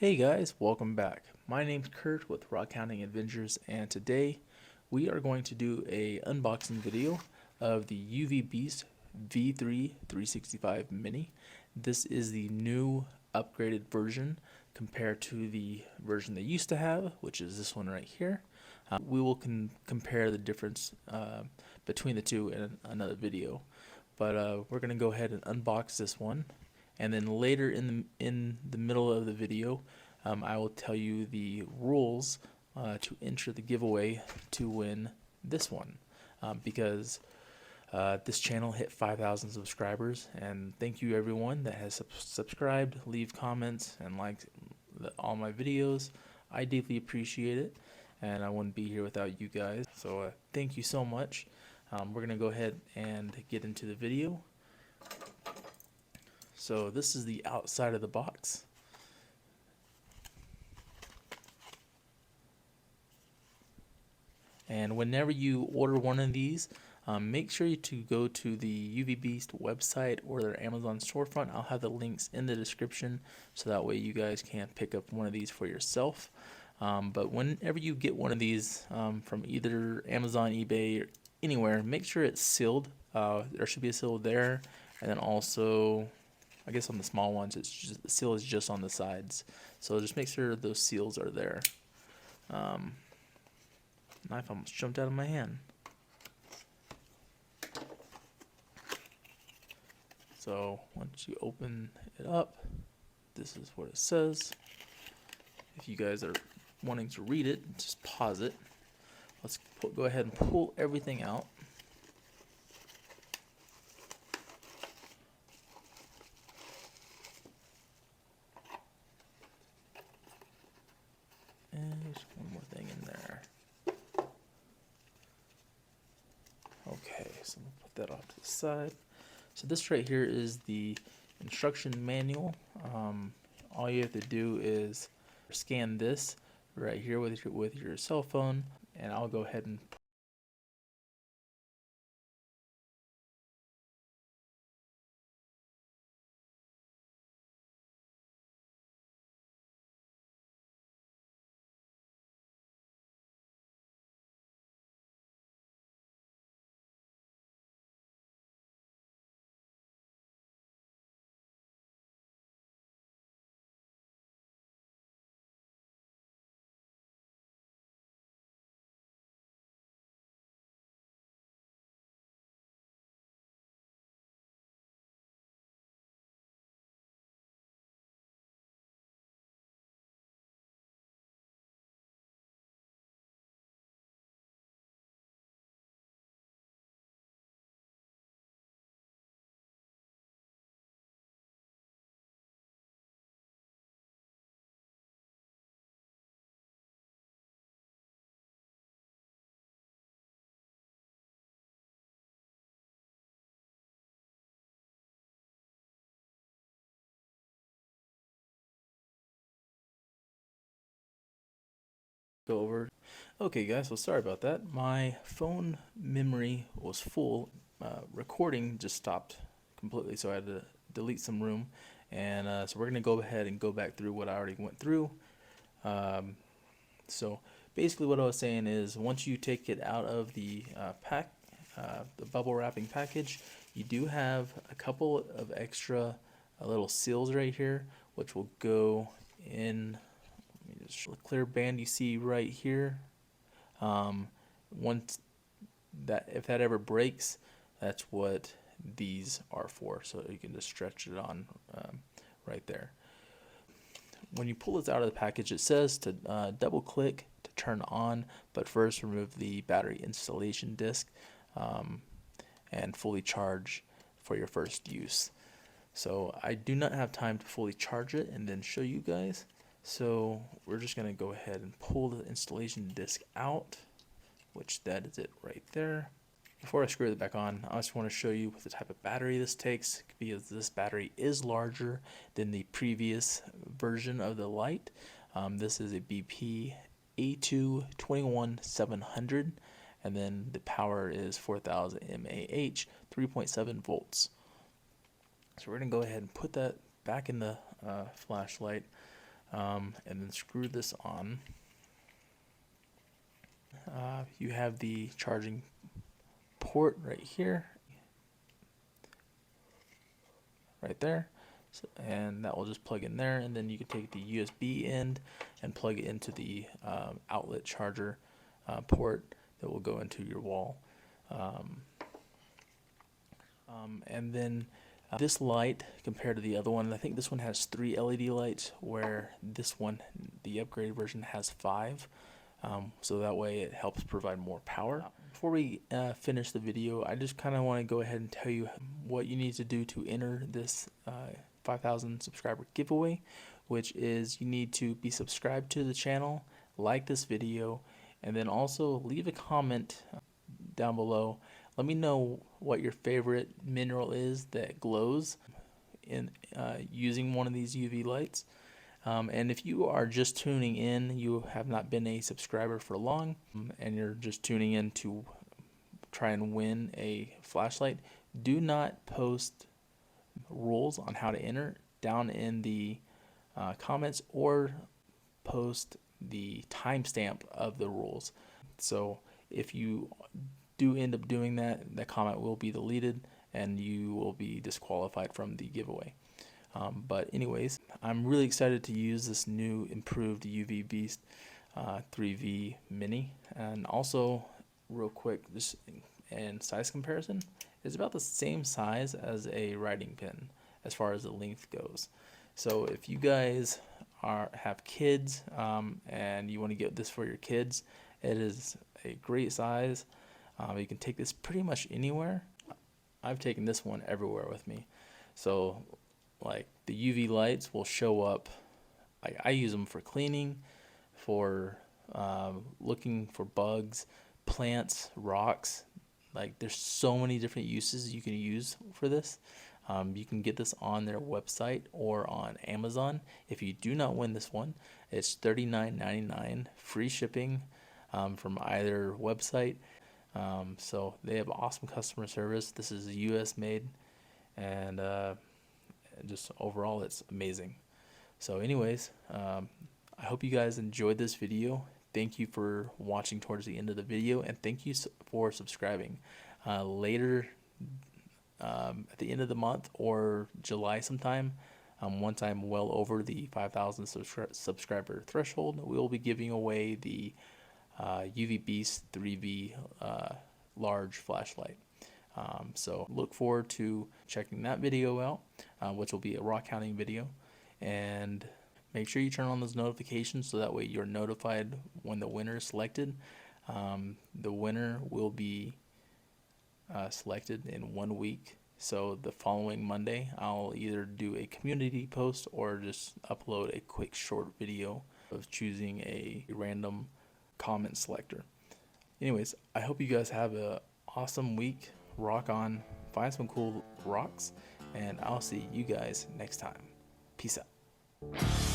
Hey guys, welcome back. My name's Kurt with Rock.Hounding.Adventures, and today we are going to do a unboxing video of the uvBeast V3 365 Mini. This is the new upgraded version compared to the version they used to have, which is this one right here. We will compare the difference between the two in another video, but we're going to go ahead and unbox this one. And then later in the middle of the video, I will tell you the rules to enter the giveaway to win this one, because this channel hit 5,000 subscribers, and thank you everyone that has subscribed, leave comments, and liked all my videos. I deeply appreciate it, and I wouldn't be here without you guys. So thank you so much. We're gonna go ahead and get into the video. So this is the outside of the box. And whenever you order one of these, make sure to go to the uvBeast website or their Amazon storefront. I'll have the links in the description, so that way you guys can pick up one of these for yourself. But whenever you get one of these from either Amazon, eBay, or anywhere, make sure it's sealed. There should be a seal there, and then also, I guess on the small ones, the seal is just on the sides. So just make sure those seals are there. Knife almost jumped out of my hand. So once you open it up, this is what it says. If you guys are wanting to read it, just pause it. Let's go ahead and pull everything out. And there's one more thing in there. Okay, so we'll put that off to the side. So this right here is the instruction manual. All you have to do is scan this right here with your cell phone, and I'll go ahead and go over. Okay guys, so sorry about that. My phone memory was full. Recording just stopped completely, so I had to delete some room. And so we're going to go ahead and go back through what I already went through. So basically what I was saying is, once you take it out of the the bubble wrapping package, you do have a couple of extra little seals right here, which will go in. Let me just show the clear band you see right here. Once that, if that ever breaks, that's what these are for. So you can just stretch it on right there. When you pull this out of the package, it says to double click to turn on, but first remove the battery installation disc and fully charge for your first use. So I do not have time to fully charge it and then show you guys. So we're just going to go ahead and pull the installation disc out, which that is it right there. Before I screw it back on, I just want to show you what the type of battery this takes, because this battery is larger than the previous version of the Lite. This is a BP A2 21700, and then the power is 4000 mAh, 3.7 volts. So we're going to go ahead and put that back in the flashlight. and then screw this on. You have the charging port right here, right there, and that will just plug in there, and then you can take the USB end and plug it into the outlet charger port that will go into your wall. And then this light, compared to the other one, I think this one has 3 LED lights, where this one, the upgraded version, has 5. So that way it helps provide more power. Before we finish the video, I just kind of want to go ahead and tell you what you need to do to enter this 5,000 subscriber giveaway, which is you need to be subscribed to the channel, like this video, and then also leave a comment down below. Let me know what your favorite mineral is that glows in using one of these UV lights. And if you are just tuning in, you have not been a subscriber for long, and you're just tuning in to try and win a flashlight, do not post rules on how to enter down in the comments, or post the timestamp of the rules. So if you do end up doing that, that comment will be deleted and you will be disqualified from the giveaway. But anyways, I'm really excited to use this new improved uvBeast 3V Mini. And also, real quick, just in size comparison, it's about the same size as a writing pen as far as the length goes. So if you guys have kids and you want to get this for your kids, it is a great size. You can take this pretty much anywhere. I've taken this one everywhere with me. So like the UV lights will show up. I use them for cleaning, for looking for bugs, plants, rocks. Like there's so many different uses you can use for this. You can get this on their website or on Amazon. If you do not win this one, it's $39.99, free shipping from either website. So they have awesome customer service. This is US made, and just overall it's amazing. So anyways, I hope you guys enjoyed this video. Thank you for watching towards the end of the video, and thank you for subscribing. Later at the end of the month or July sometime, once I'm well over the 5,000 subscriber threshold, we will be giving away the uvBeast 3V large flashlight. So look forward to checking that video out, which will be a rock hounding video, and make sure you turn on those notifications so that way you're notified when the winner is selected. The winner will be selected in 1 week. So the following Monday, I'll either do a community post or just upload a quick short video of choosing a random comment selector. Anyways, I hope you guys have an awesome week. Rock on, find some cool rocks, and I'll see you guys next time. Peace out.